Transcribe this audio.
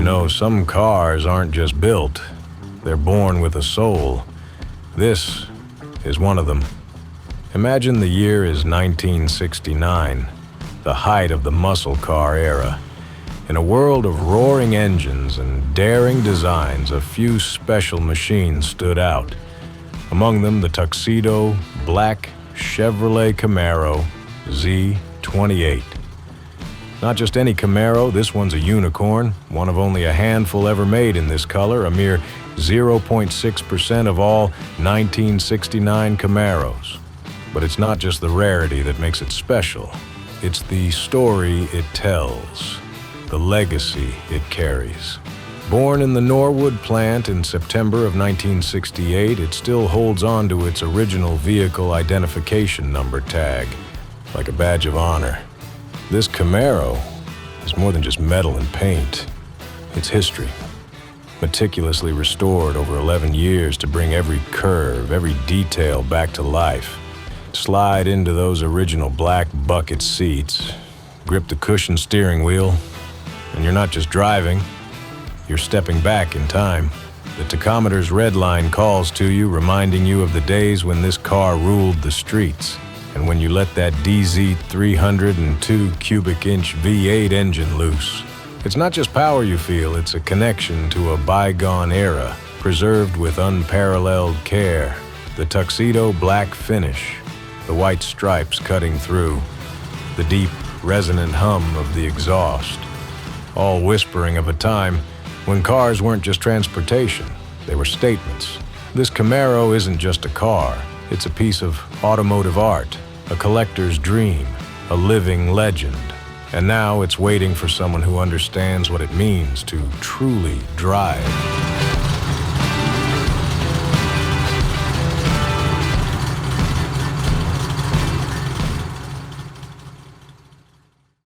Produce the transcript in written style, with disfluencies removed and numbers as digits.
know, some cars aren't just built, they're born with a soul. This is one of them. Imagine the year is 1969, the height of the muscle car era. In a world of roaring engines and daring designs, a few special machines stood out. Among them, the Tuxedo Black Chevrolet Camaro Z28. Not just any Camaro, this one's a unicorn, one of only a handful ever made in this color, a mere 0.6% of all 1969 Camaros. But it's not just the rarity that makes it special, it's the story it tells, the legacy it carries. Born in the Norwood plant in September of 1968, it still holds on to its original vehicle identification number tag, like a badge of honor. This Camaro is more than just metal and paint. It's history, meticulously restored over 11 years to bring every curve, every detail back to life. Slide into those original black bucket seats, grip the cushioned steering wheel, and you're not just driving, you're stepping back in time. The tachometer's red line calls to you, reminding you of the days when this car ruled the streets, and when you let that DZ 302 cubic inch V8 engine loose. It's not just power you feel, it's a connection to a bygone era, preserved with unparalleled care. The Tuxedo Black finish, the white stripes cutting through, the deep, resonant hum of the exhaust, all whispering of a time when cars weren't just transportation, they were statements. This Camaro isn't just a car, it's a piece of automotive art, a collector's dream, a living legend. And now it's waiting for someone who understands what it means to truly drive.